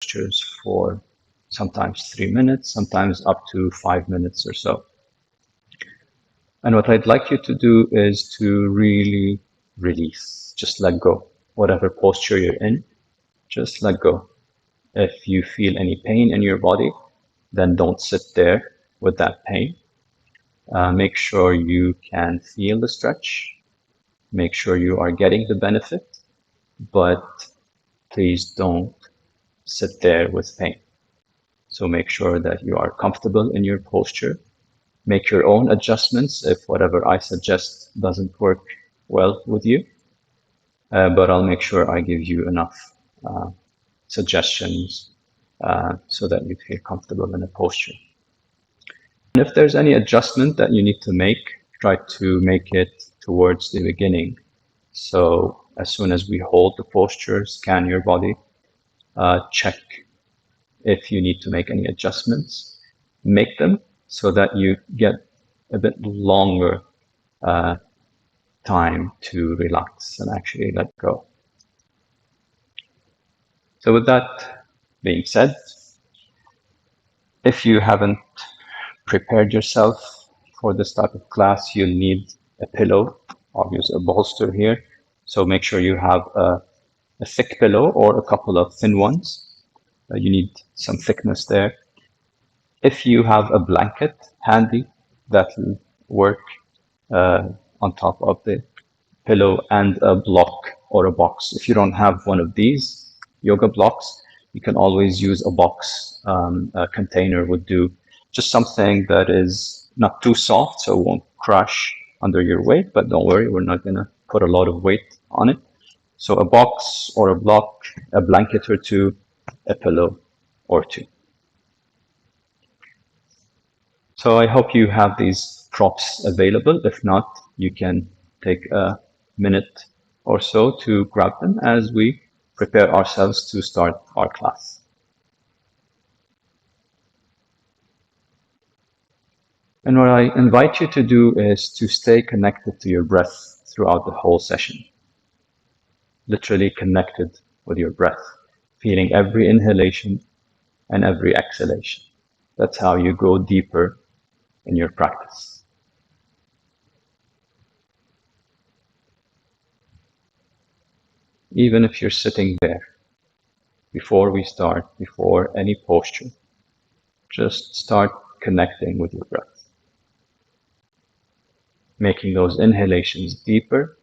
postures for sometimes 3 minutes, sometimes up to 5 minutes or so. And what I'd like you to do is to really release, just let go. Whatever posture you're in, just let go. If you feel any pain in your body, then don't sit there with that pain. Make sure you can feel the stretch. Make sure you are getting the benefit, but please don't sit there with pain. So make sure that you are comfortable in your posture. Make your own adjustments if whatever I suggest doesn't work well with you. But I'll make sure I give you enough suggestions so that you feel comfortable in a posture. And if there's any adjustment that you need to make, try to make it towards the beginning. So as soon as we hold the posture, scan your body, check if you need to make any adjustments, make them so that you get a bit longer time to relax and actually let go. So with that being said, if you haven't prepared yourself for this type of class, you'll need a pillow, obviously a bolster here. So make sure you have a thick pillow or a couple of thin ones. You need some thickness there. If you have a blanket handy, that will work on top of the pillow, and a block or a box. If you don't have one of these yoga blocks, you can always use a box. A container would do. Just something that is not too soft so it won't crash under your weight, but don't worry, we're not going to put a lot of weight on it. So a box or a block, a blanket or two, a pillow or two. So I hope you have these props available. If not, you can take a minute or so to grab them as we prepare ourselves to start our class. And what I invite you to do is to stay connected to your breath throughout the whole session. Literally connected with your breath, feeling every inhalation and every exhalation. That's how you go deeper in your practice. Even if you're sitting there, before we start, before any posture, just start connecting with your breath. Making those inhalations deeper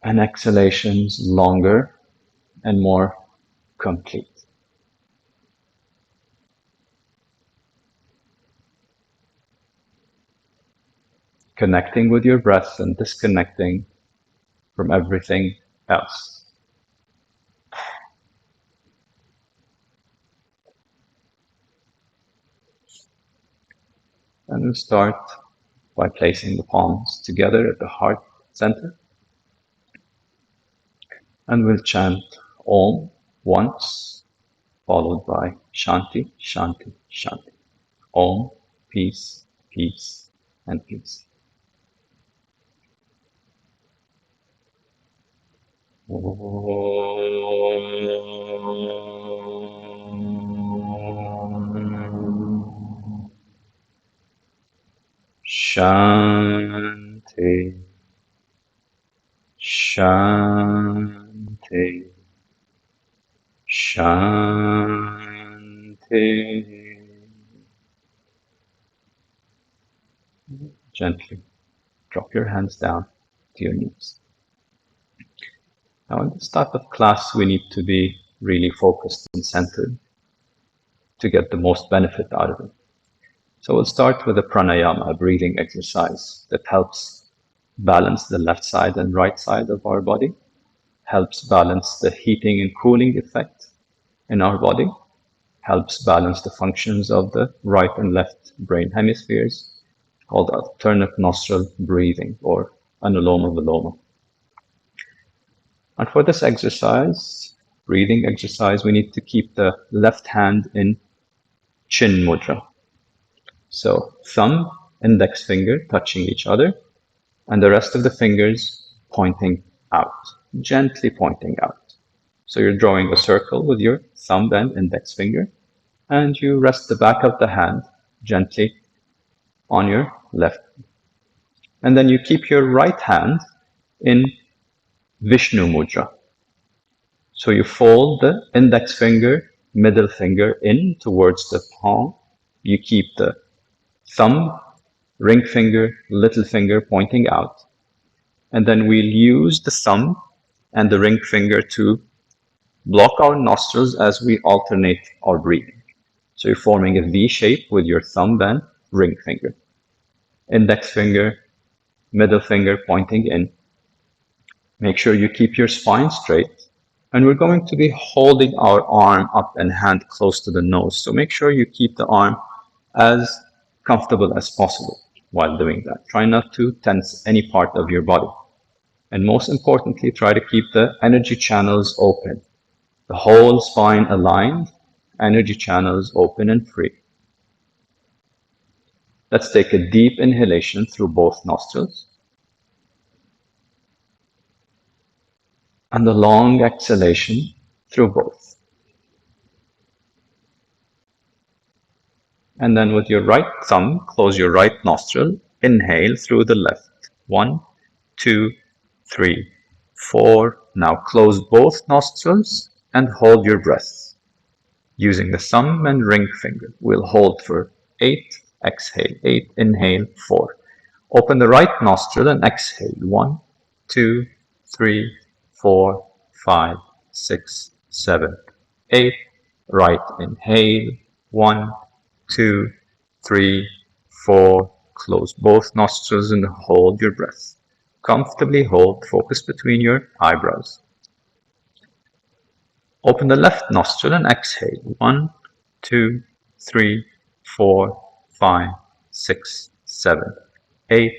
and exhalations longer and more complete. Connecting with your breath and disconnecting from everything else. And we'll start by placing the palms together at the heart center. And we'll chant Om once, followed by Shanti, Shanti, Shanti. Om, peace, peace, and peace. Shanti, Shanti, Shanti. Gently drop your hands down to your knees. Now in this type of class, we need to be really focused and centered to get the most benefit out of it. So we'll start with a pranayama, a breathing exercise that helps balance the left side and right side of our body, helps balance the heating and cooling effect in our body, helps balance the functions of the right and left brain hemispheres, called alternate nostril breathing or anuloma viloma. And for this exercise, breathing exercise, we need to keep the left hand in chin mudra. So thumb, index finger touching each other, and the rest of the fingers pointing out, gently pointing out. So you're drawing a circle with your thumb and index finger, and you rest the back of the hand gently on your left. And then you keep your right hand in Vishnu Mudra. So you fold the index finger, middle finger in towards the palm. You keep the thumb, ring finger, little finger pointing out. And then we'll use the thumb and the ring finger to block our nostrils as we alternate our breathing. So you're forming a V shape with your thumb and ring finger. Index finger, middle finger pointing in. Make sure you keep your spine straight. And we're going to be holding our arm up and hand close to the nose. So make sure you keep the arm as comfortable as possible while doing that. Try not to tense any part of your body. And most importantly, try to keep the energy channels open. The whole spine aligned, energy channels open and free. Let's take a deep inhalation through both nostrils. And a long exhalation through both. And then with your right thumb, close your right nostril, inhale through the left. 1, 2, 3, 4. Now close both nostrils and hold your breath. Using the thumb and ring finger, we'll hold for 8, exhale, 8, inhale, 4. Open the right nostril and exhale. 1, 2, 3, 4, 5, 6, 7, 8. Right inhale. 1, 2, 3, 4. Close both nostrils and hold your breath. Comfortably hold, focus between your eyebrows. Open the left nostril and exhale. 1, 2, 3, 4, 5, 6, 7, 8.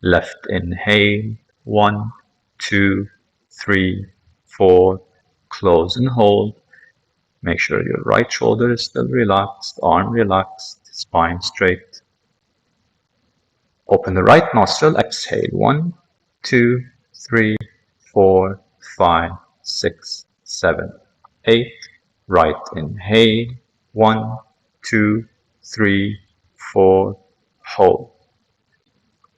Left inhale. 1, 2, 3, 4. Close and hold. Make sure your right shoulder is still relaxed, arm relaxed, spine straight. Open the right nostril, exhale. 1, 2, 3, 4, 5, 6, 7, 8. Right inhale. 1, 2, 3, 4. Hold.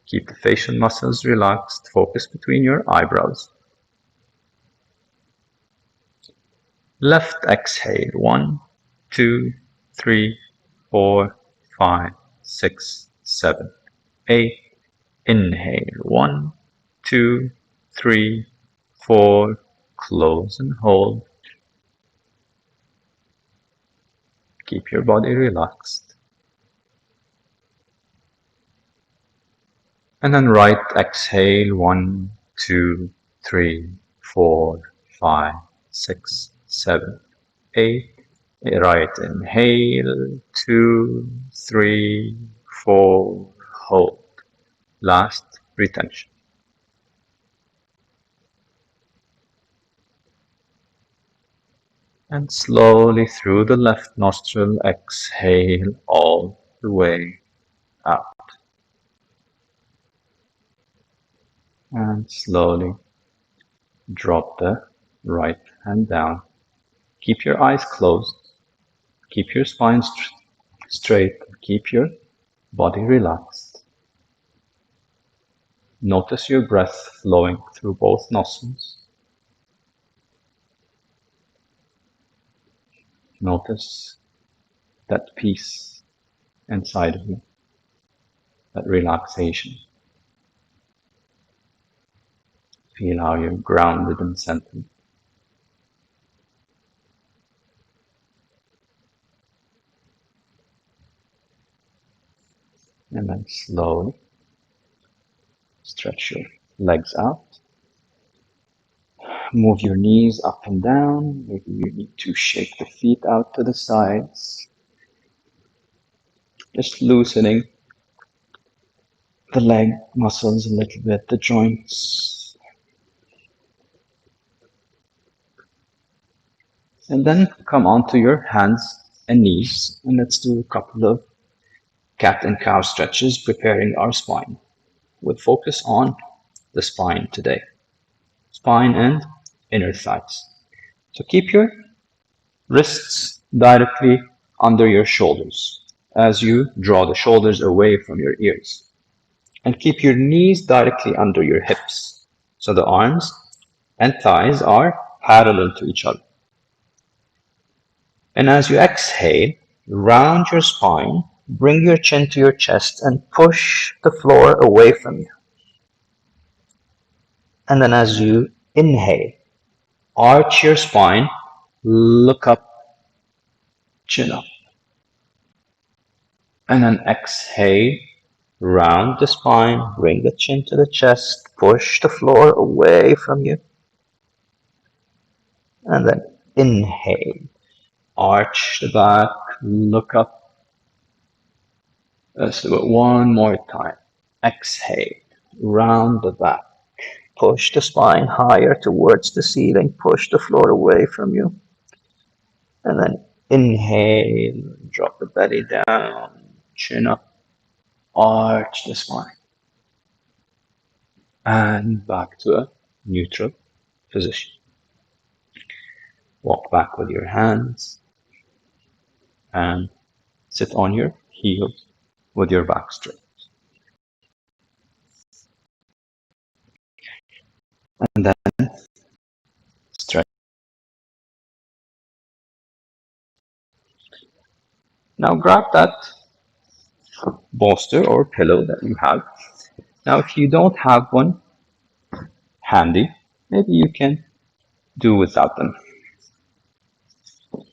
Keep the facial muscles relaxed. Focus between your eyebrows. Left exhale. 1, 2, 3, 4, 5, 6, 7, 8. Inhale. 1, 2, 3, 4. Close and hold. Keep your body relaxed. And then right exhale. 1, 2, 3, 4, 5, 6, 7, 8. Right inhale. 2, 3, 4. Hold. Last retention. And slowly through the left nostril, exhale all the way out. And slowly drop the right hand down. Keep your eyes closed. Keep your spine straight. Keep your body relaxed. Notice your breath flowing through both nostrils. Notice that peace inside of you, that relaxation. Feel how you're grounded and centered. And then slowly stretch your legs out. Move your knees up and down. Maybe you need to shake the feet out to the sides. Just loosening the leg muscles a little bit, the joints. And then come onto your hands and knees. And let's do a couple of cat and cow stretches, preparing our spine. We'll focus on the spine today. Spine and inner thighs. So keep your wrists directly under your shoulders as you draw the shoulders away from your ears. And keep your knees directly under your hips. So the arms and thighs are parallel to each other. And as you exhale, round your spine, bring your chin to your chest and push the floor away from you. And then as you inhale, arch your spine, look up, chin up. And then exhale, round the spine, bring the chin to the chest, push the floor away from you. And then inhale, arch the back, look up. Let's do it one more time. Exhale, round the back, push the spine higher towards the ceiling, push the floor away from you. And then inhale, drop the belly down, chin up, arch the spine. And back to a neutral position. Walk back with your hands and sit on your heels with your back straight. And then stretch. Now grab that bolster or pillow that you have. Now if you don't have one handy, maybe you can do without them.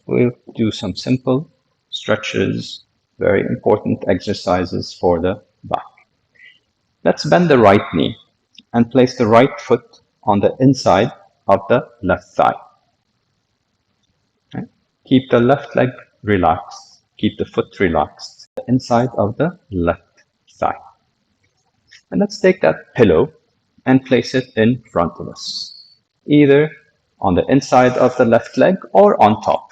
We'll do some simple stretches, very important exercises for the back. Let's bend the right knee and place the right foot on the inside of the left thigh. Okay. Keep the left leg relaxed. Keep the foot relaxed. The inside of the left thigh. And let's take that pillow and place it in front of us, either on the inside of the left leg or on top.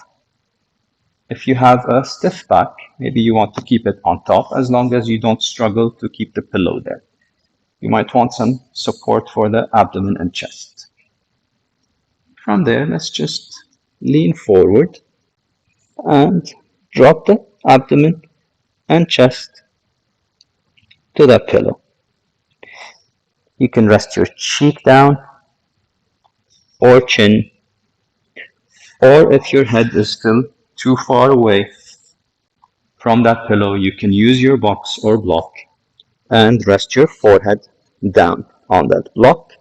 If you have a stiff back, maybe you want to keep it on top as long as you don't struggle to keep the pillow there. You might want some support for the abdomen and chest. From there, let's just lean forward and drop the abdomen and chest to that pillow. You can rest your cheek down or chin, or if your head is still too far away from that pillow, you can use your box or block and rest your forehead down on that block.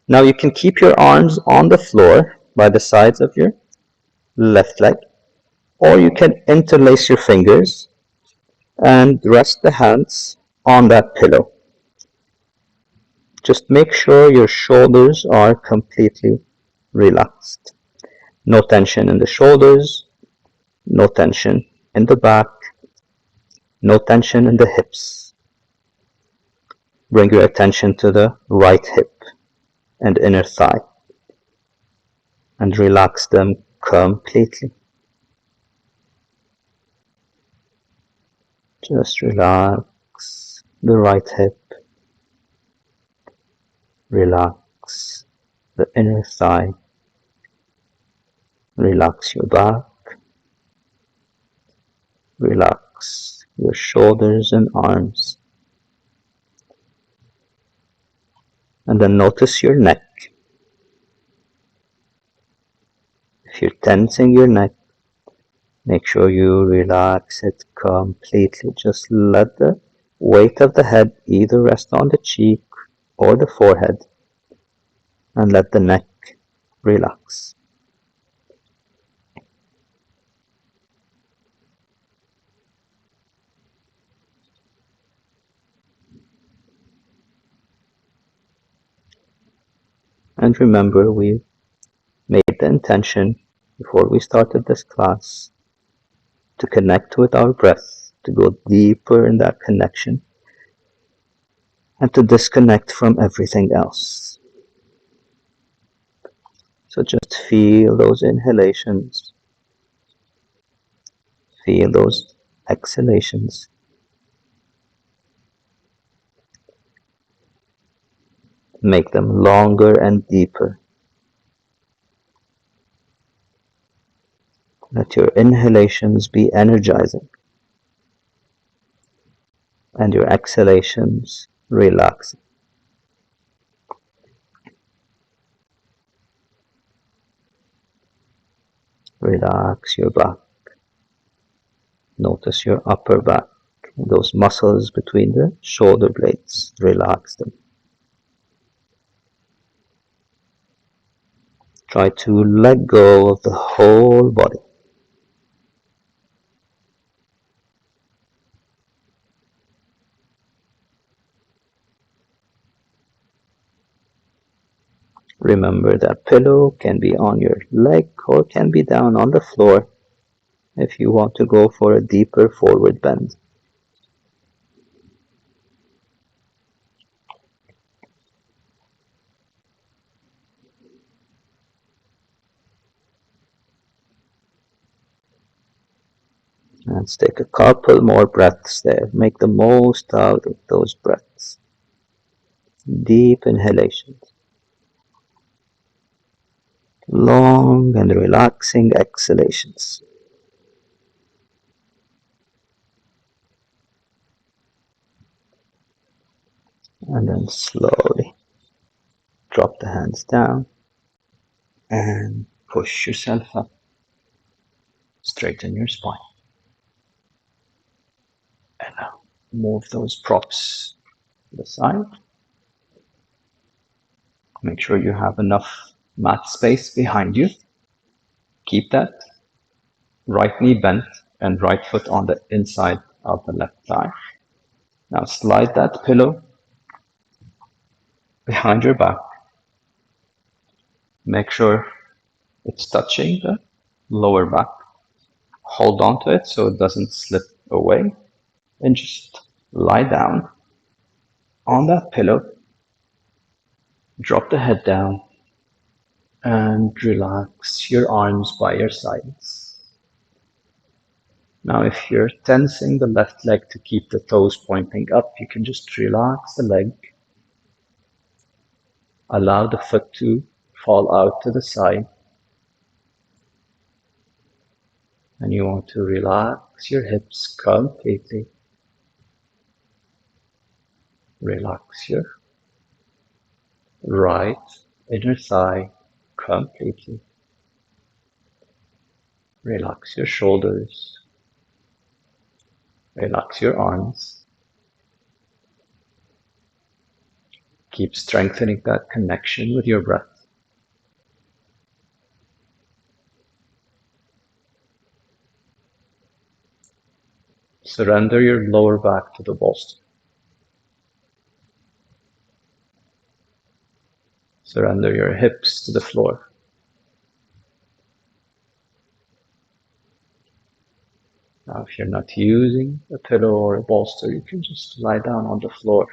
Now you can keep your arms on the floor by the sides of your left leg, or you can interlace your fingers and rest the hands on that pillow. Just make sure your shoulders are completely relaxed. No tension in the shoulders, no tension in the back, no tension in the hips. Bring your attention to the right hip and inner thigh and relax them completely. Just relax the right hip, relax the inner thigh, relax your back, relax your shoulders and arms, and then notice your neck. If you're tensing your neck, make sure you relax it completely. Just let the weight of the head either rest on the cheek or the forehead, and let the neck relax. And remember, we made the intention before we started this class to connect with our breath, to go deeper in that connection, and to disconnect from everything else. So just feel those inhalations, feel those exhalations. Make them longer and deeper. Let your inhalations be energizing and your exhalations relaxing. Relax your back. Notice your upper back, those muscles between the shoulder blades. Relax them. Try to let go of the whole body. Remember that pillow can be on your leg or can be down on the floor if you want to go for a deeper forward bend. Let's take a couple more breaths there. Make the most out of those breaths. Deep inhalations. Long and relaxing exhalations. And then slowly drop the hands down and push yourself up. Straighten your spine. And now move those props to the side. Make sure you have enough mat space behind you. Keep that right knee bent and right foot on the inside of the left thigh. Now slide that pillow behind your back. Make sure it's touching the lower back. Hold on to it so it doesn't slip away. And just lie down on that pillow. Drop the head down and relax your arms by your sides. Now, if you're tensing the left leg to keep the toes pointing up, you can just relax the leg. Allow the foot to fall out to the side. And you want to relax your hips completely. Relax your right inner thigh completely. Relax your shoulders. Relax your arms. Keep strengthening that connection with your breath. Surrender your lower back to the bolster. Surrender your hips to the floor. Now, if you're not using a pillow or a bolster, you can just lie down on the floor.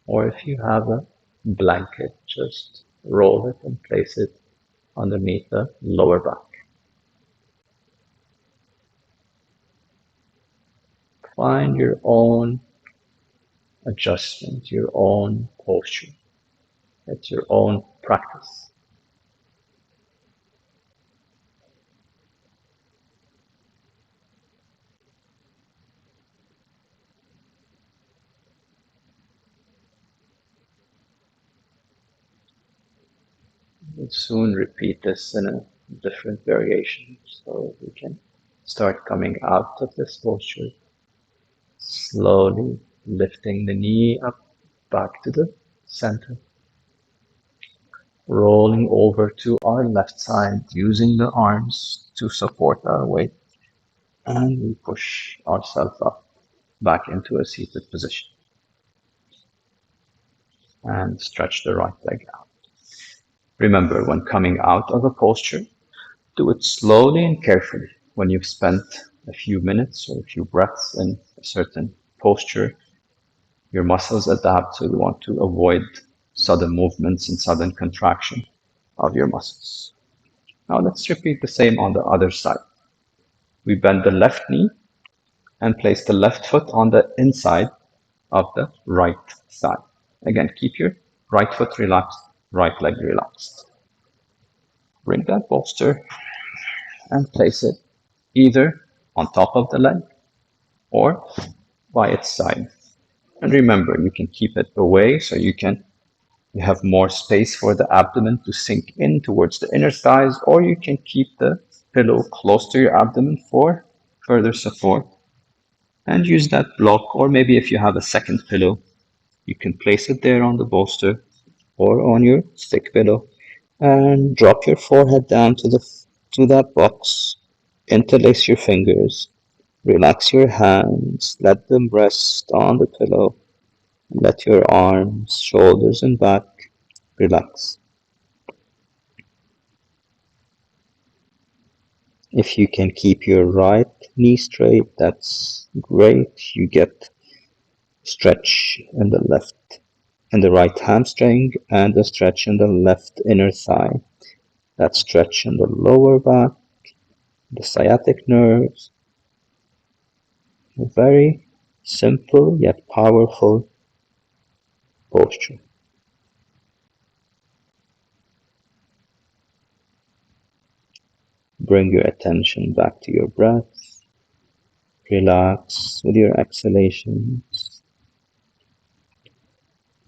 Or if you have a blanket, just roll it and place it underneath the lower back. Find your own adjustment, your own posture. It's your own practice. We'll soon repeat this in a different variation so we can start coming out of this posture. Slowly lifting the knee up back to the center. Rolling over to our left side using the arms to support our weight. And we push ourselves up back into a seated position. And stretch the right leg out. Remember, when coming out of a posture, do it slowly and carefully. When you've spent a few minutes or a few breaths in a certain posture, your muscles adapt, so you want to avoid sudden movements and sudden contraction of your muscles. Now let's repeat the same on the other side. We bend the left knee and place the left foot on the inside of the right thigh. Again, keep your right foot relaxed, right leg relaxed. bring that bolster and place it either on top of the leg or by its side. And remember, you can keep it away so you have more space for the abdomen to sink in towards the inner thighs, or you can keep the pillow close to your abdomen for further support and use that block. Or maybe if you have a second pillow, you can place it there on the bolster or on your stick pillow and drop your forehead down to that box. Interlace your fingers, relax your hands, let them rest on the pillow. Let your arms, shoulders, and back relax. If you can keep your right knee straight, that's great. You get stretch in the left, in the right hamstring, and a stretch in the left inner thigh. That stretch in the lower back, the sciatic nerves. A very simple yet powerful posture. Bring your attention back to your breath. Relax with your exhalations.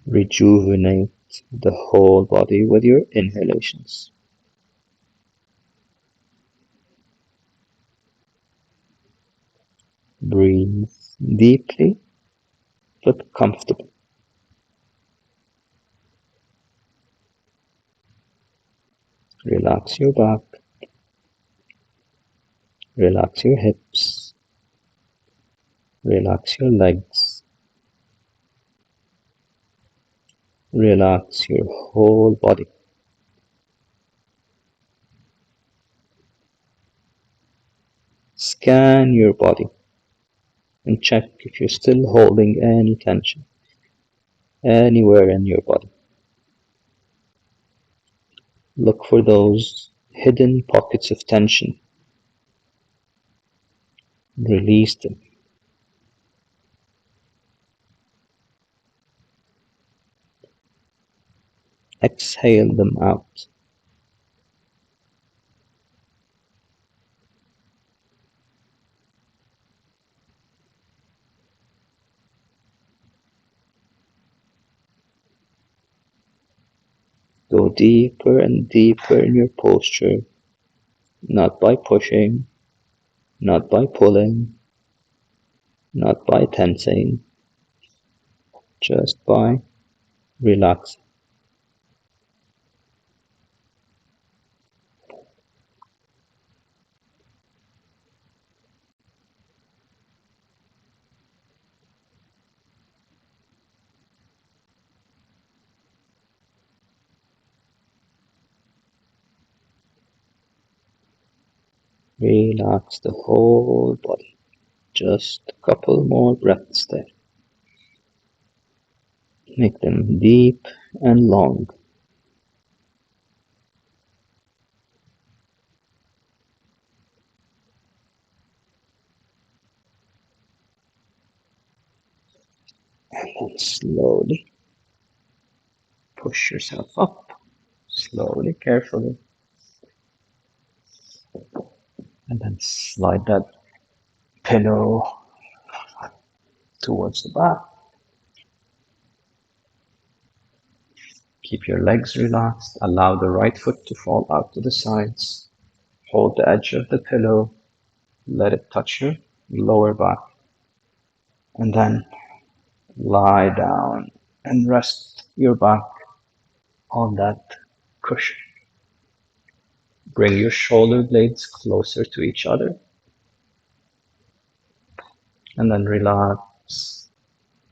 Rejuvenate the whole body with your inhalations. Breathe deeply but comfortably. Relax your back. Relax your hips. Relax your legs. Relax your whole body. Scan your body and check if you're still holding any tension anywhere in your body. Look for those hidden pockets of tension. Release them. Exhale them out. Go deeper and deeper in your posture, not by pushing, not by pulling, not by tensing, just by relaxing. Relax the whole body. Just a couple more breaths there. Make them deep and long. And then slowly push yourself up. Slowly, carefully. And then slide that pillow towards the back. Keep your legs relaxed. Allow the right foot to fall out to the sides. Hold the edge of the pillow. Let it touch your lower back. And then lie down and rest your back on that cushion. Bring your shoulder blades closer to each other. And then relax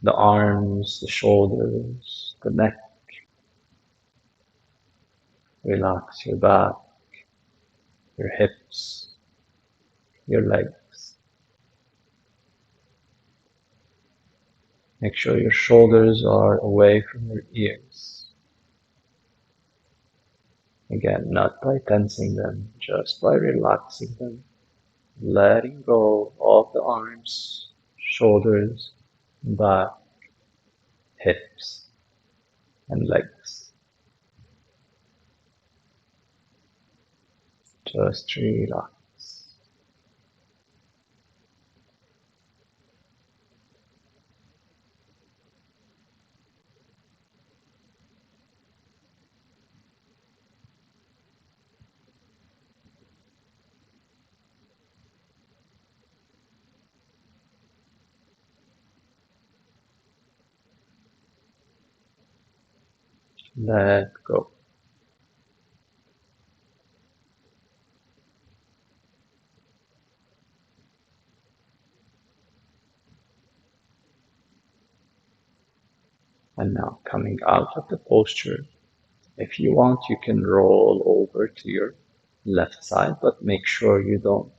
the arms, the shoulders, the neck. Relax your back, your hips, your legs. Make sure your shoulders are away from your ears. Again, not by tensing them, just by relaxing them. Letting go of the arms, shoulders, back, hips, and legs. Just relax. Let go. And now coming out of the posture, if you want, you can roll over to your left side, but make sure you don't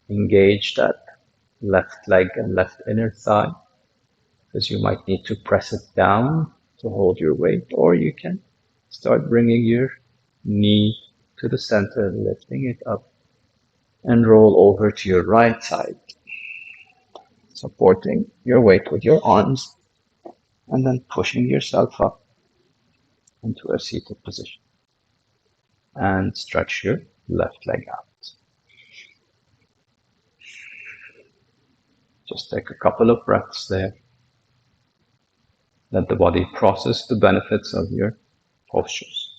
engage that left leg and left inner thigh, because you might need to press it down to hold your weight, or you can start bringing your knee to the center, lifting it up, and roll over to your right side, supporting your weight with your arms, and then pushing yourself up into a seated position. And stretch your left leg out. Just take a couple of breaths there. Let the body process the benefits of your postures.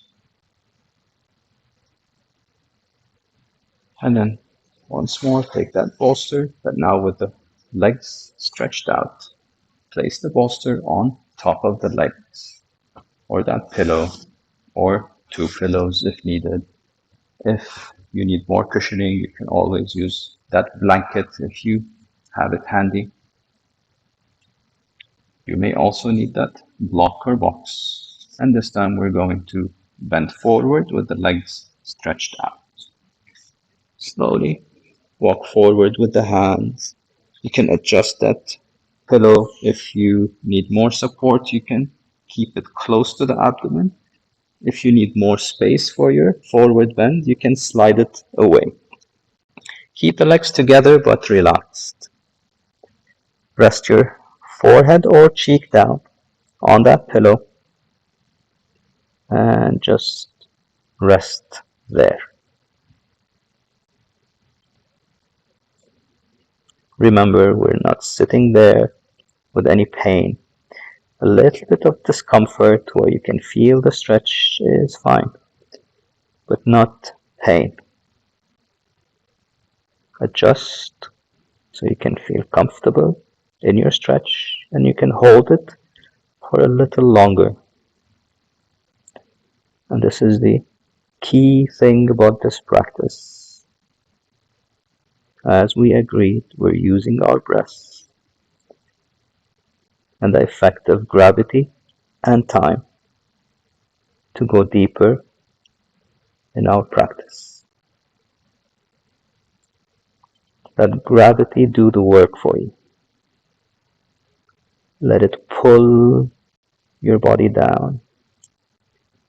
And then once more, take that bolster, but now with the legs stretched out. Place the bolster on top of the legs, or that pillow, or two pillows if needed. If you need more cushioning, you can always use that blanket if you have it handy. You may also need that blocker box. And this time we're going to bend forward with the legs stretched out. Slowly walk forward with the hands. You can adjust that pillow. If you need more support, you can keep it close to the abdomen. If you need more space for your forward bend, you can slide it away. Keep the legs together but relaxed. Rest your forehead or cheek down on that pillow and just rest there. Remember, we're not sitting there with any pain. A little bit of discomfort where you can feel the stretch is fine, but not pain. Adjust so you can feel comfortable in your stretch and you can hold it for a little longer. And this is the key thing about this practice. As we agreed, we're using our breath and the effect of gravity and time to go deeper in our practice. Let gravity do the work for you. Let it pull your body down.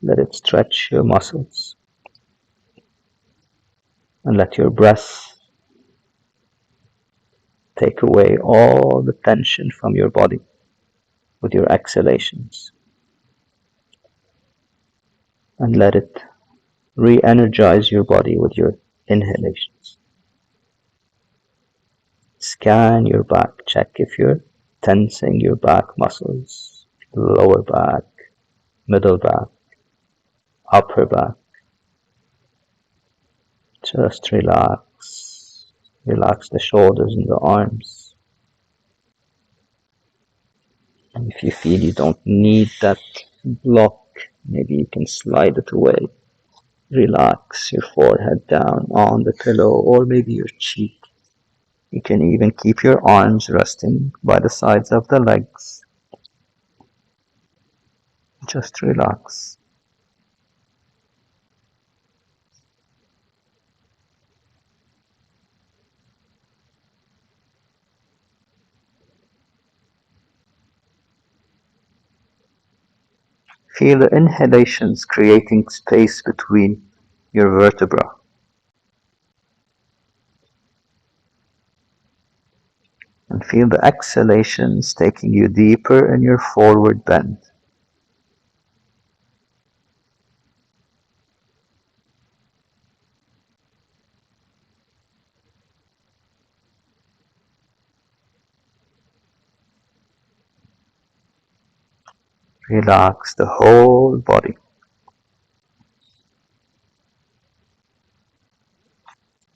Let it stretch your muscles. And let your breath take away all the tension from your body with your exhalations. And let it re-energize your body with your inhalations. Scan your back. Check if you're tensing your back muscles, lower back, middle back, upper back. Just relax. Relax the shoulders and the arms. And if you feel you don't need that block, maybe you can slide it away. Relax your forehead down on the pillow or maybe your cheek. You can even keep your arms resting by the sides of the legs. Just relax. Feel the inhalations creating space between your vertebrae. And feel the exhalations taking you deeper in your forward bend. Relax the whole body.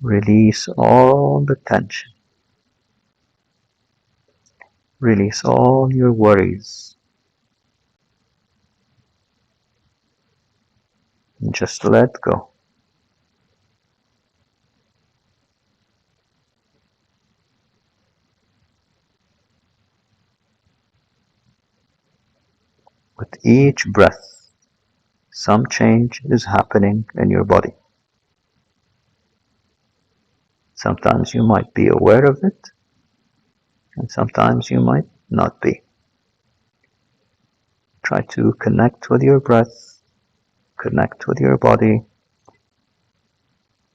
Release all the tension. Release all your worries. And just let go. With each breath, some change is happening in your body. Sometimes you might be aware of it, and sometimes you might not be. Try to connect with your breath, connect with your body,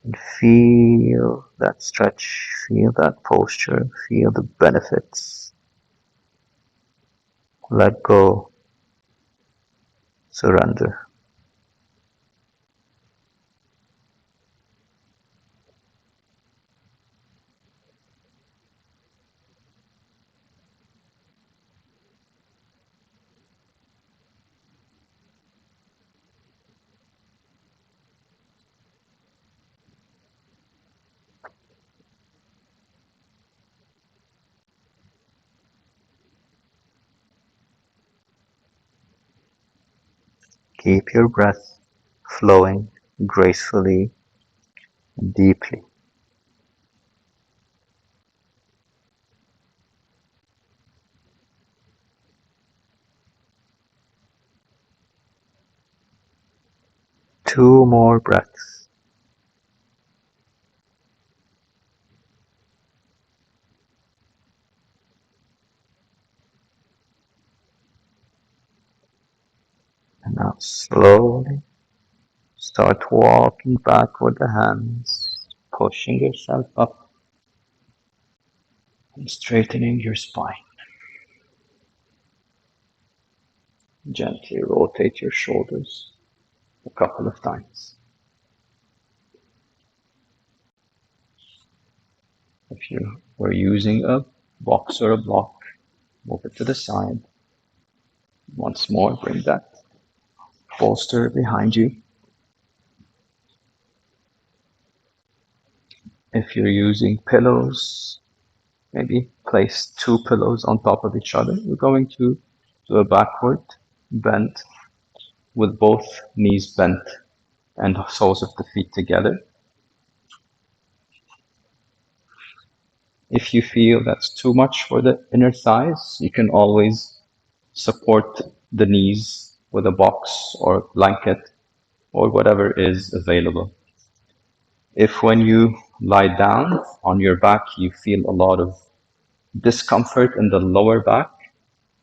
and feel that stretch, feel that posture, feel the benefits. Let go, surrender. Keep your breath flowing gracefully and deeply. Two more breaths. And now slowly start walking back with the hands, pushing yourself up and straightening your spine. Gently rotate your shoulders a couple of times. If you were using a box or a block, move it to the side. Once more, bring that bolster behind you. If you're using pillows, maybe place two pillows on top of each other. We're going to do a backward bend with both knees bent and soles of the feet together. If you feel that's too much for the inner thighs, you can always support the knees with a box or blanket or whatever is available. If when you lie down on your back, you feel a lot of discomfort in the lower back,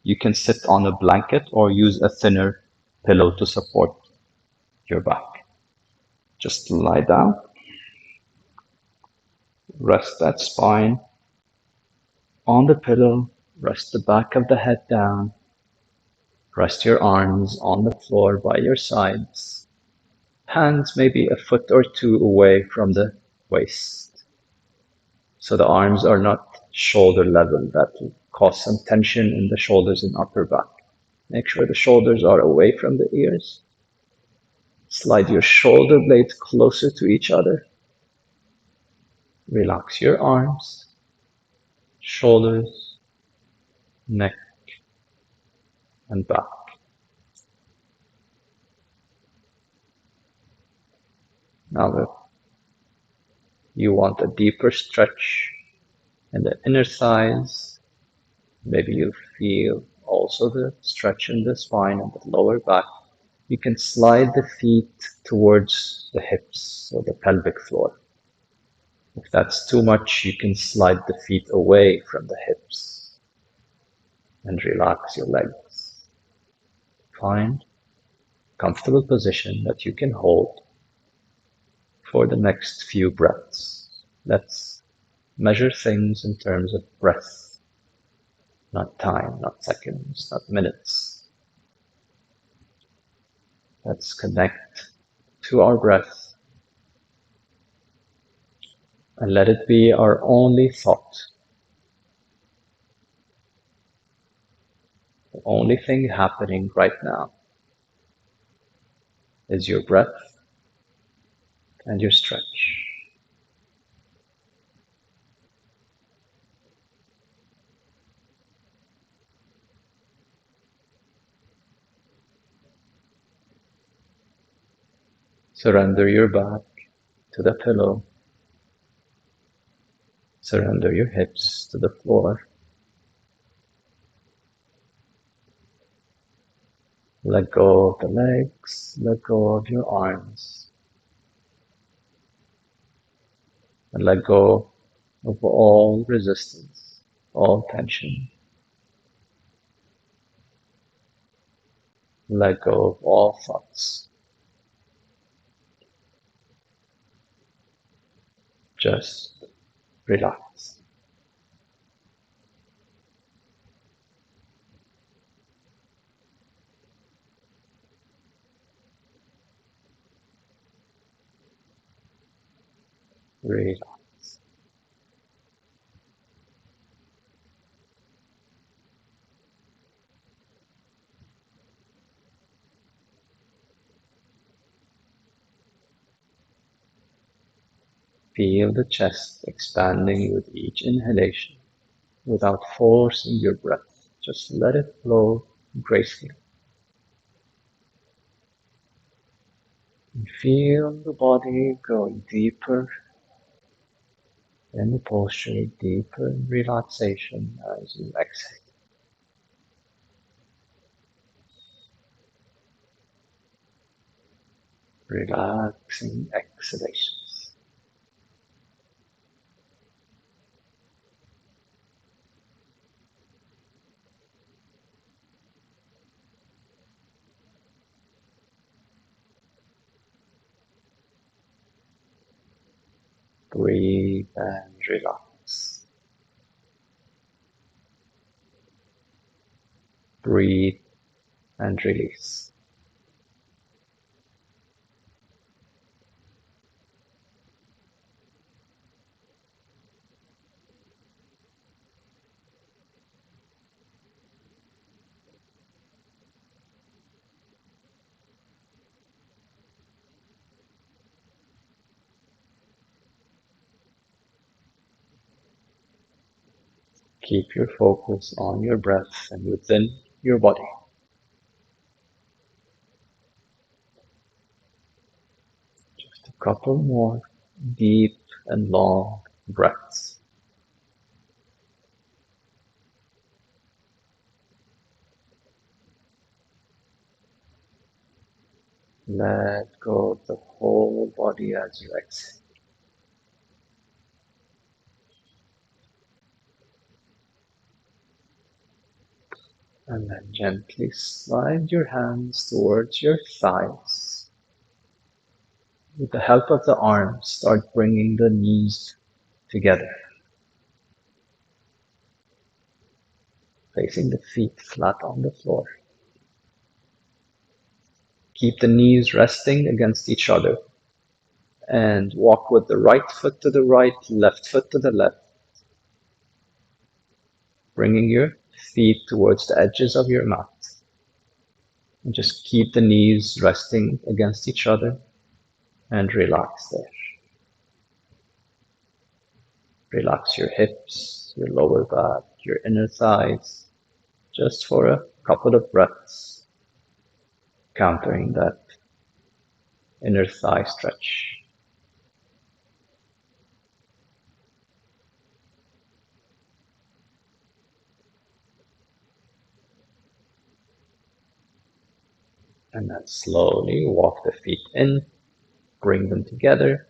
you can sit on a blanket or use a thinner pillow to support your back. Just lie down, rest that spine on the pillow, rest the back of the head down, rest your arms on the floor by your sides, hands maybe a foot or two away from the waist. So the arms are not shoulder level. That will cause some tension in the shoulders and upper back. Make sure the shoulders are away from the ears. Slide your shoulder blades closer to each other. Relax your arms, shoulders, neck, and back. Now if you want a deeper stretch in the inner thighs, maybe you feel also the stretch in the spine and the lower back. You can slide the feet towards the hips or the pelvic floor. If that's too much, you can slide the feet away from the hips and relax your legs. Find a comfortable position that you can hold for the next few breaths. Let's measure things in terms of breath, not time, not seconds, not minutes. Let's connect to our breath and let it be our only thought. The only thing happening right now is your breath and your stretch. Surrender your back to the pillow. Surrender your hips to the floor. Let go of the legs, let go of your arms, and let go of all resistance, all tension. Let go of all thoughts. Just relax. Relax. Feel the chest expanding with each inhalation without forcing your breath. Just let it flow gracefully. And feel the body going deeper in the posture, deeper in relaxation as you exhale. Relaxing exhalations. Breathe and relax. Breathe and release. Keep your focus on your breath and within your body. Just a couple more deep and long breaths. Let go of the whole body as you exhale. And then gently slide your hands towards your thighs. With the help of the arms, start bringing the knees together, placing the feet flat on the floor. Keep the knees resting against each other and walk with the right foot to the right, left foot to the left, bringing your feet towards the edges of your mat. And just keep the knees resting against each other and relax there. Relax your hips, your lower back, your inner thighs, just for a couple of breaths, countering that inner thigh stretch. And then slowly walk the feet in, bring them together,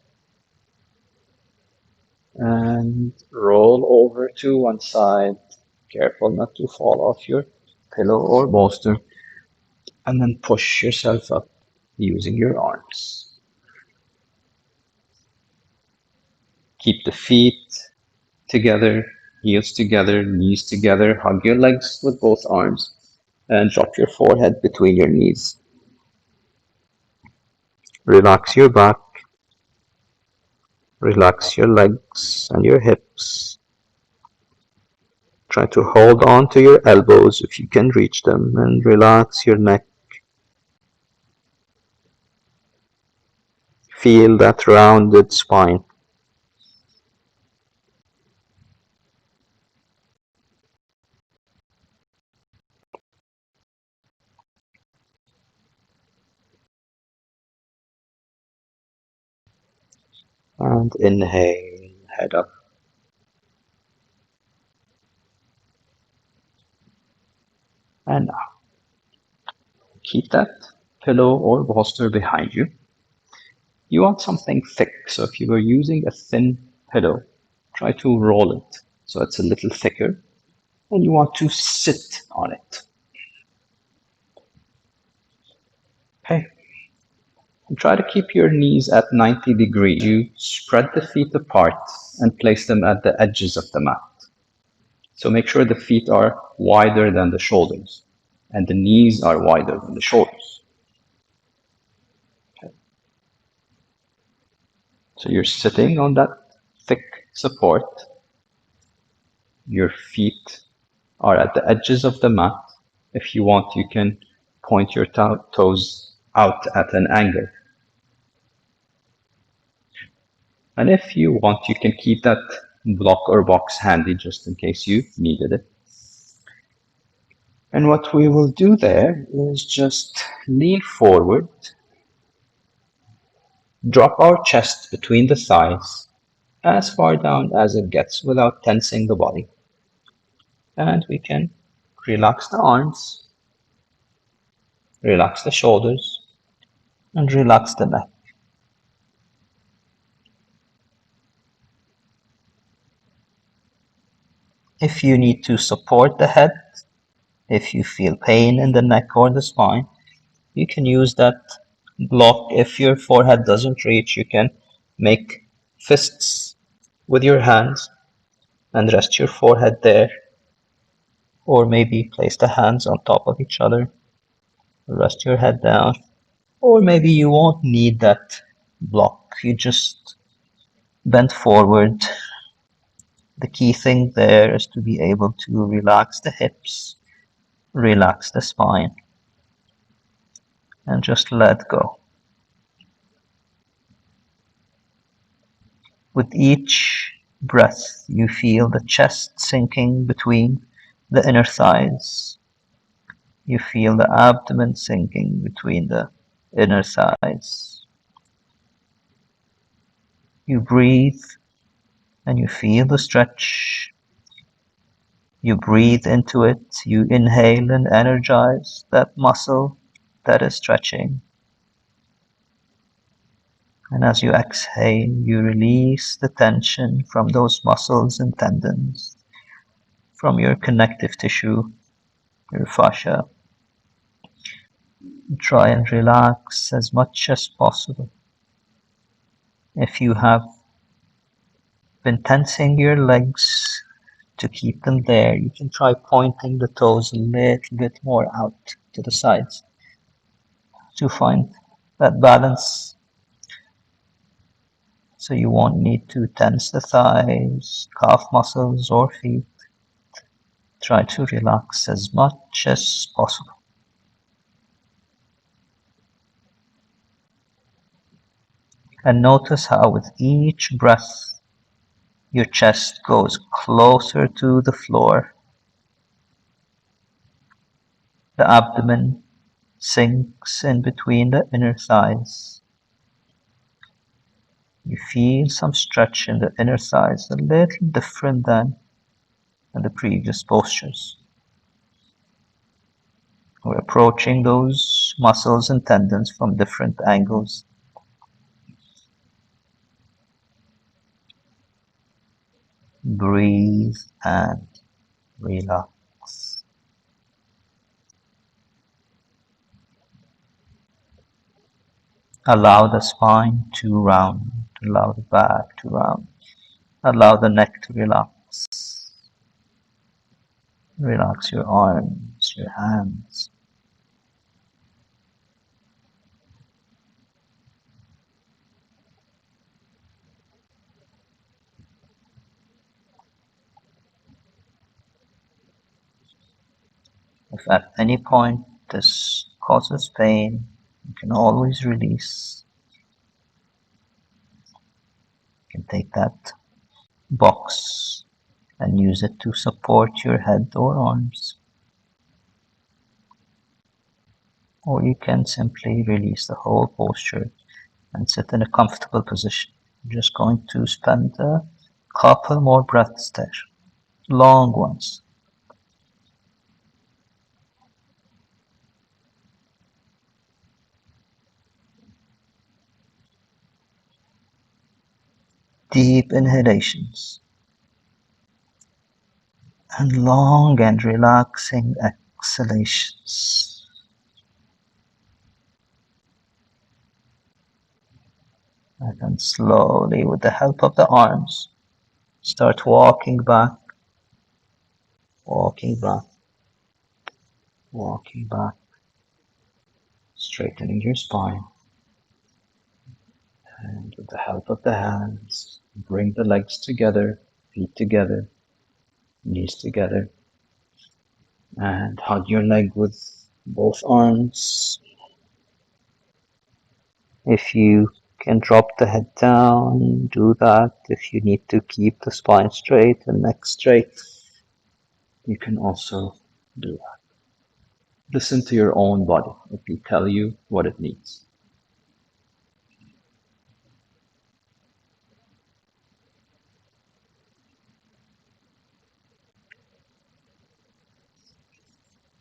and roll over to one side. Careful not to fall off your pillow or bolster. And then push yourself up using your arms. Keep the feet together, heels together, knees together. Hug your legs with both arms and drop your forehead between your knees. Relax your back, relax your legs and your hips. Try to hold on to your elbows if you can reach them and relax your neck. Feel that rounded spine. And inhale, head up. And now, keep that pillow or bolster behind you. You want something thick, so if you were using a thin pillow, try to roll it so it's a little thicker, and you want to sit on it. Okay. And try to keep your knees at 90 degrees. You spread the feet apart and place them at the edges of the mat. So make sure the feet are wider than the shoulders and the knees are wider than the shoulders. Okay. So you're sitting on that thick support. Your feet are at the edges of the mat. If you want, you can point your toes out at an angle. And if you want, you can keep that block or box handy just in case you needed it. And what we will do there is just lean forward, drop our chest between the thighs as far down as it gets without tensing the body. And we can relax the arms, relax the shoulders, and relax the neck. If you need to support the head, if you feel pain in the neck or the spine, you can use that block. If your forehead doesn't reach, you can make fists with your hands and rest your forehead there, or maybe place the hands on top of each other, rest your head down, or maybe you won't need that block. You just bend forward. The key thing there is to be able to relax the hips, relax the spine, and just let go. With each breath, you feel the chest sinking between the inner thighs. You feel the abdomen sinking between the inner thighs. You breathe and you feel the stretch. You breathe into it, you inhale and energize that muscle that is stretching. And as you exhale, you release the tension from those muscles and tendons, from your connective tissue, your fascia. Try and relax as much as possible. If you have been tensing your legs to keep them there, you can try pointing the toes a little bit more out to the sides to find that balance. So you won't need to tense the thighs, calf muscles, or feet. Try to relax as much as possible. And notice how with each breath, your chest goes closer to the floor. The abdomen sinks in between the inner thighs. You feel some stretch in the inner thighs, a little different than in the previous postures. We're approaching those muscles and tendons from different angles. Breathe and relax. Allow the spine to round, allow the back to round, allow the neck to relax. Relax your arms, your hands. If at any point this causes pain, you can always release. You can take that box and use it to support your head or arms. Or you can simply release the whole posture and sit in a comfortable position. I'm just going to spend a couple more breaths there, long ones. Deep inhalations and long and relaxing exhalations. And then slowly, with the help of the arms, start walking back, walking back, walking back, straightening your spine. And with the help of the hands, bring the legs together, feet together, knees together, and hug your leg with both arms. If you can drop the head down, do that. If you need to keep the spine straight and neck straight, you can also do that. Listen to your own body. It will tell you what it needs.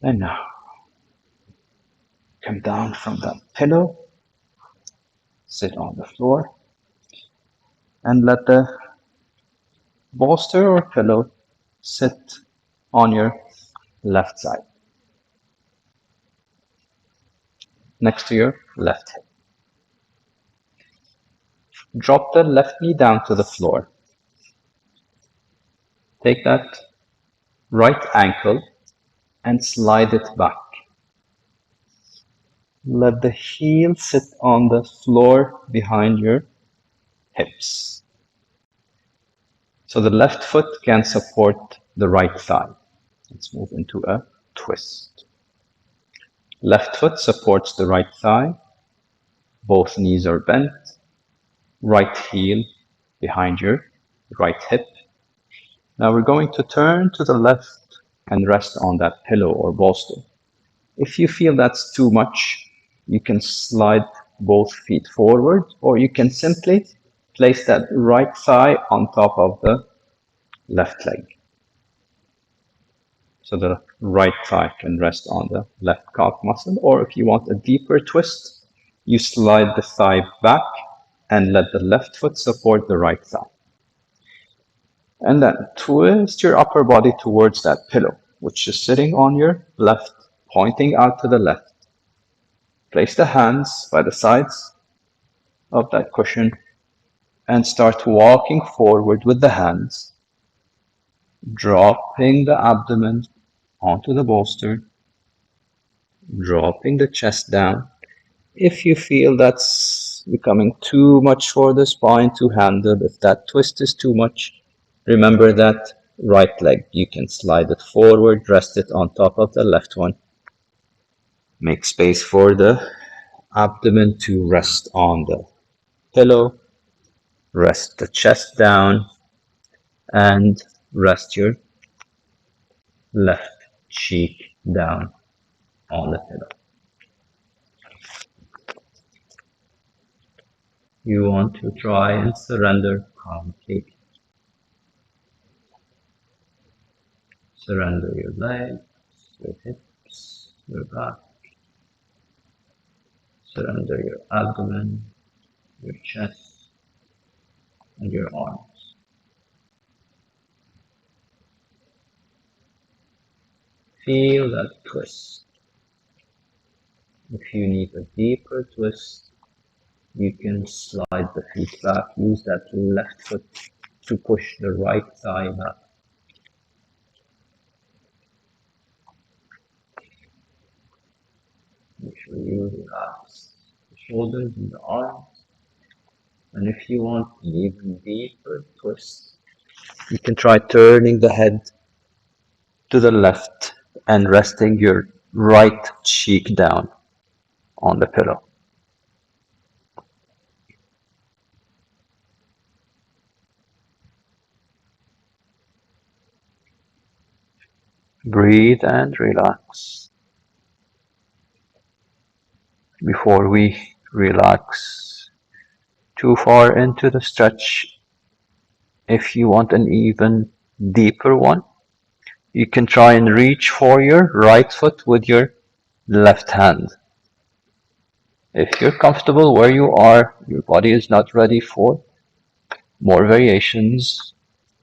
And now, come down from that pillow, sit on the floor, and let the bolster or pillow sit on your left side, next to your left hip. Drop the left knee down to the floor. Take that right ankle and slide it back. Let the heel sit on the floor behind your hips. So the left foot can support the right thigh. Let's move into a twist. Left foot supports the right thigh. Both knees are bent. Right heel behind your right hip. Now we're going to turn to the left and rest on that pillow or bolster. If you feel that's too much, you can slide both feet forward, or you can simply place that right thigh on top of the left leg. So the right thigh can rest on the left calf muscle, or if you want a deeper twist, you slide the thigh back and let the left foot support the right thigh. And then twist your upper body towards that pillow, which is sitting on your left, pointing out to the left. Place the hands by the sides of that cushion and start walking forward with the hands, dropping the abdomen onto the bolster, dropping the chest down. If you feel that's becoming too much for the spine to handle, if that twist is too much, remember that right leg. You can slide it forward, rest it on top of the left one. Make space for the abdomen to rest on the pillow. Rest the chest down and rest your left cheek down on the pillow. You want to try and surrender completely. Surrender your legs, your hips, your back. Surrender your abdomen, your chest, and your arms. Feel that twist. If you need a deeper twist, you can slide the feet back. Use that left foot to push the right thigh back. Make sure you relax the shoulders and the arms. And if you want an even deeper twist, you can try turning the head to the left and resting your right cheek down on the pillow. Breathe and relax. Before we relax too far into the stretch, if you want an even deeper one, you can try and reach for your right foot with your left hand. If you're comfortable where you are, your body is not ready for more variations,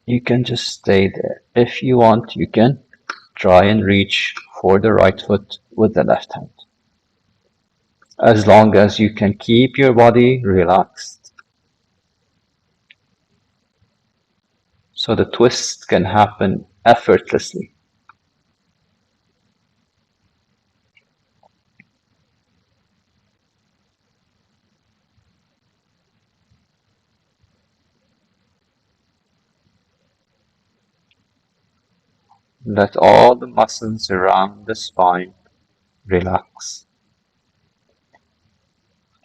you can just stay there. If you want, you can try and reach for the right foot with the left hand. As long as you can keep your body relaxed. So the twist can happen effortlessly. Let all the muscles around the spine relax.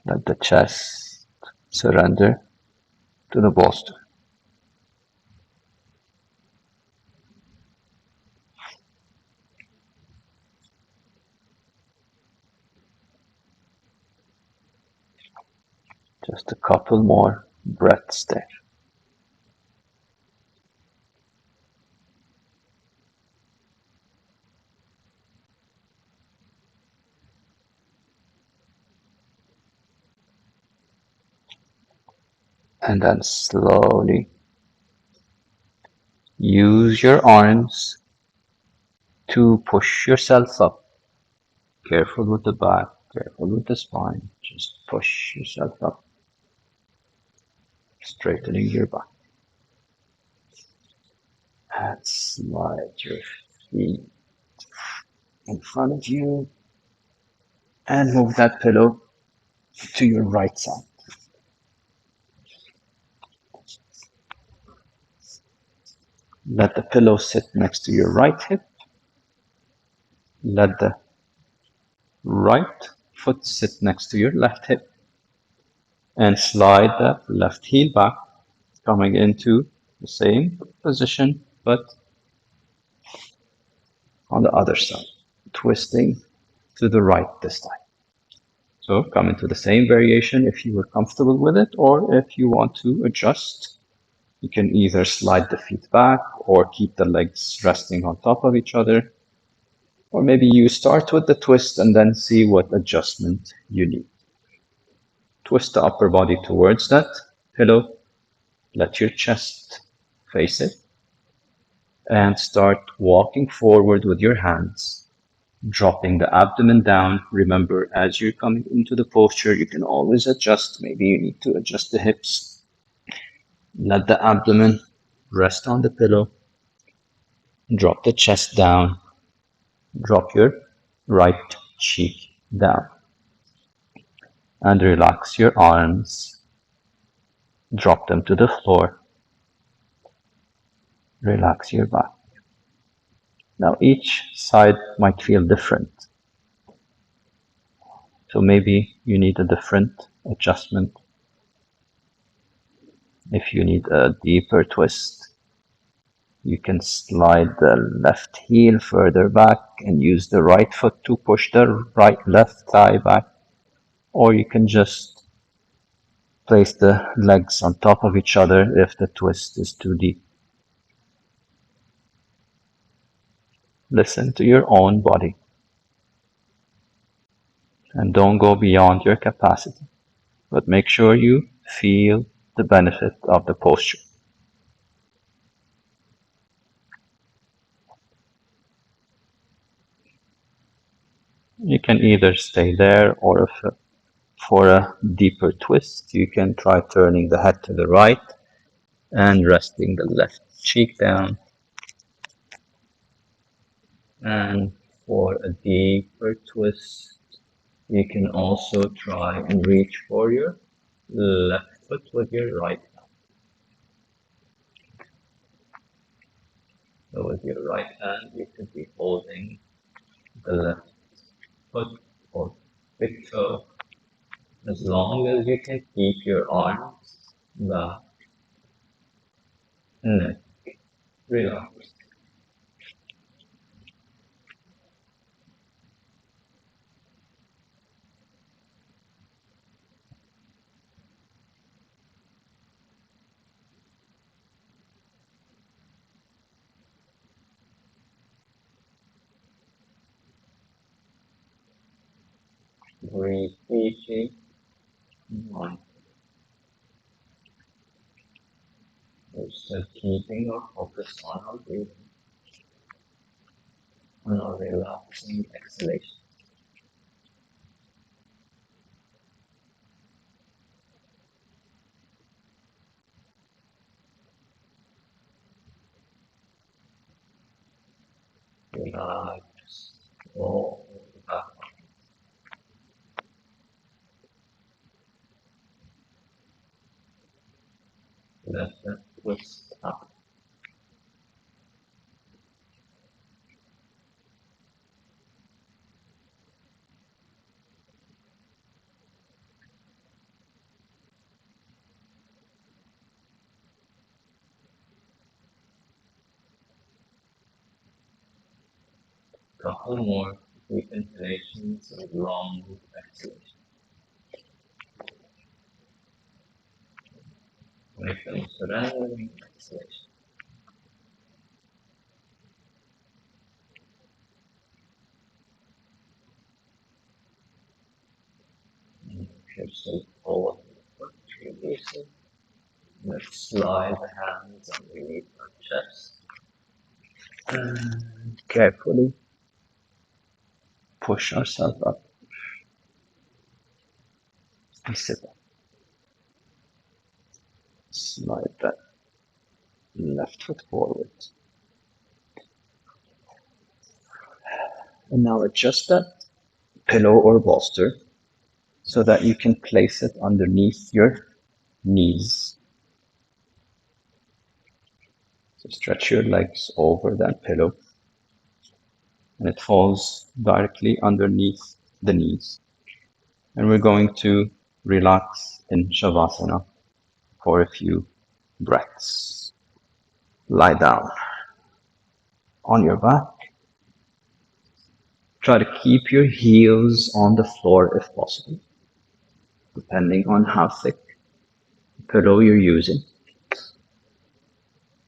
Let the chest surrender to the bolster. Just a couple more breaths there. And then slowly use your arms to push yourself up. Careful with the back, careful with the spine. Just push yourself up, straightening your back. And slide your feet in front of you and move that pillow to your right side. Let the pillow sit next to your right hip. Let the right foot sit next to your left hip. And slide that left heel back, coming into the same position, but on the other side, twisting to the right this time. So come into the same variation if you were comfortable with it, or if you want to adjust, you can either slide the feet back or keep the legs resting on top of each other. Or maybe you start with the twist and then see what adjustment you need. Twist the upper body towards that pillow. Let your chest face it. And start walking forward with your hands, dropping the abdomen down. Remember, as you're coming into the posture, you can always adjust. Maybe you need to adjust the hips. Let the abdomen rest on the pillow. Drop the chest down. Drop your right cheek down. And relax your arms. Drop them to the floor. Relax your back. Now each side might feel different. So maybe you need a different adjustment. If you need a deeper twist, you can slide the left heel further back and use the right foot to push the left thigh back. Or you can just place the legs on top of each other if the twist is too deep. Listen to your own body. And don't go beyond your capacity. But make sure you feel the benefit of the posture. You can either stay there, or if for a deeper twist, you can try turning the head to the right and resting the left cheek down. And for a deeper twist, you can also try and reach for your left foot with your right hand. So with your right hand, you could be holding the left foot or big toe. As long as you can keep your arms back, neck relaxed. Breathe deeply. One. We're still keeping our focus on our breathing, on our relaxing exhalation. Relax all the back. Let that twist up. Couple more deep inhalations and long exhalations. When you finish surrendering, exhalation. And if you're still forward, release it. Let's slide the hands underneath our chest. And carefully push ourselves up and sit up. Slide that left foot forward. And now adjust that pillow or bolster so that you can place it underneath your knees. So stretch your legs over that pillow and it falls directly underneath the knees. And we're going to relax in Shavasana for a few breaths. Lie down on your back. Try to keep your heels on the floor if possible, depending on how thick the pillow you're using.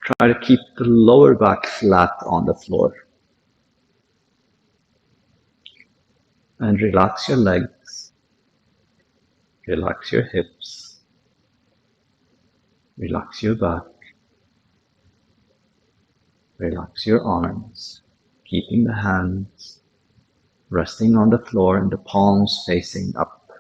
Try to keep the lower back flat on the floor. And relax your legs, relax your hips, relax your back, relax your arms, keeping the hands resting on the floor and the palms facing up.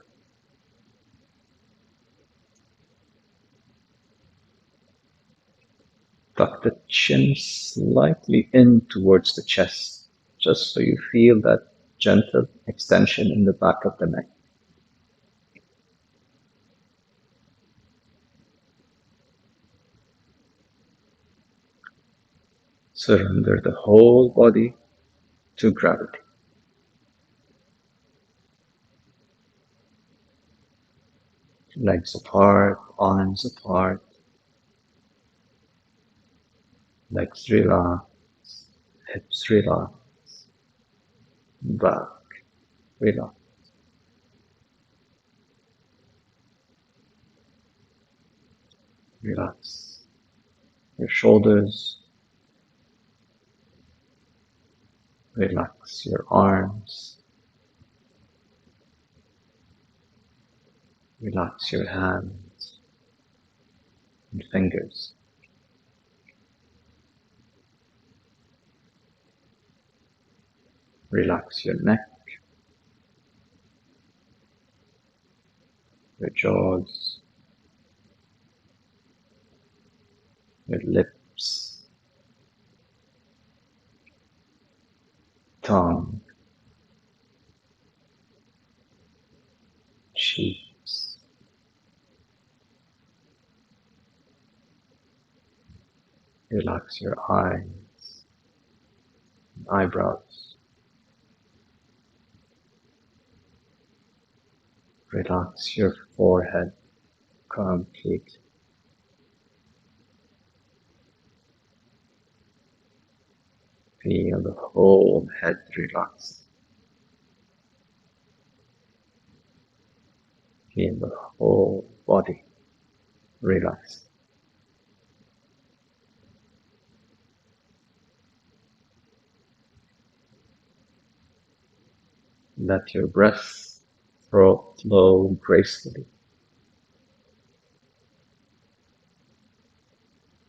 Tuck the chin slightly in towards the chest, just so you feel that gentle extension in the back of the neck. Surrender the whole body to gravity. Legs apart, arms apart, legs relax, hips relax, back relax. Relax your shoulders, relax your arms, relax your hands and fingers. Relax your neck, your jaws, your lips, tongue, cheeks. Relax your eyes, eyebrows, Relax your forehead completely. Feel the whole head relax. Feel the whole body relax. Let your breath flow gracefully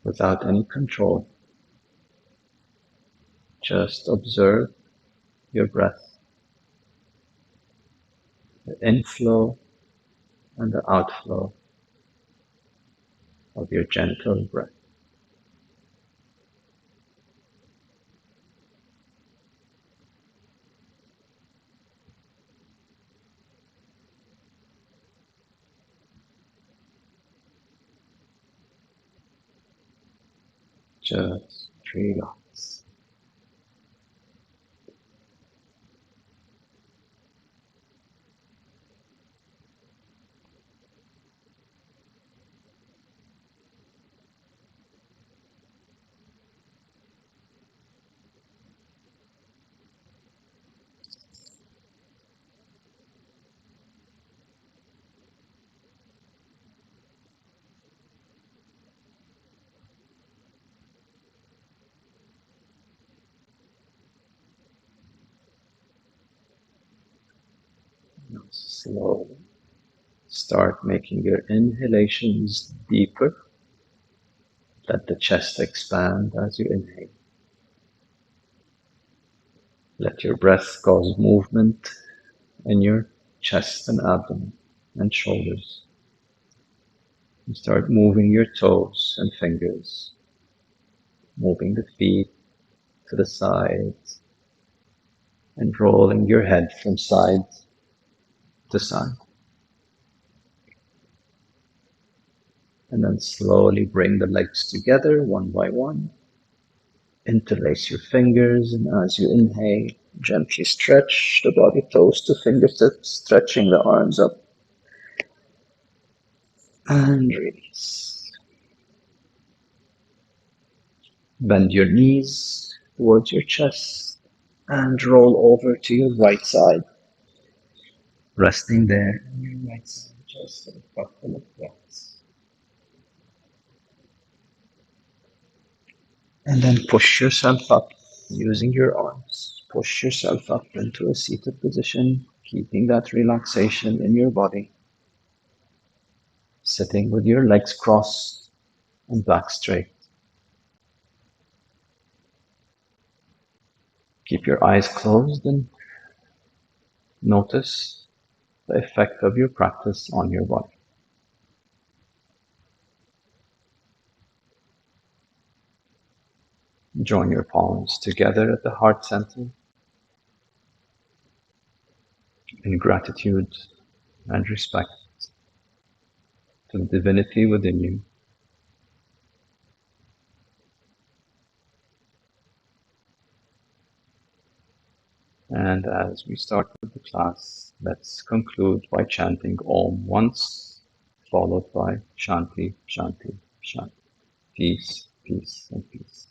without any control. Just observe your breath, the inflow and the outflow of your gentle breath. Just relax. Now slowly start making your inhalations deeper. Let the chest expand as you inhale. Let your breath cause movement in your chest and abdomen and shoulders. And start moving your toes and fingers, moving the feet to the sides, and rolling your head from side to side. And then slowly bring the legs together one by one. Interlace your fingers, and as you inhale, gently stretch the body, toes to fingertips, stretching the arms up. And release. Bend your knees towards your chest and roll over to your right side. Resting there on your right side just for a couple of breaths. And then push yourself up using your arms. Push yourself up into a seated position, keeping that relaxation in your body. Sitting with your legs crossed and back straight. Keep your eyes closed and notice the effect of your practice on your body. Join your palms together at the heart center in gratitude and respect to the divinity within you. And as we start with the class, let's conclude by chanting Om once, followed by Shanti, Shanti, Shanti. Peace, peace, and peace.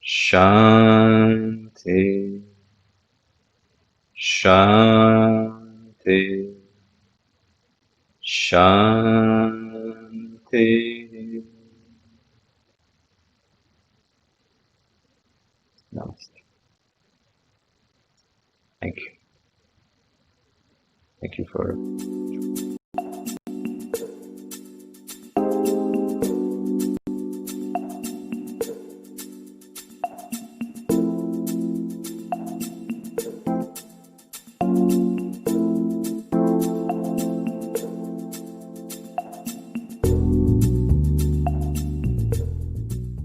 Shanti, Shanti, Shanti. Namaste. Thank you. Thank you for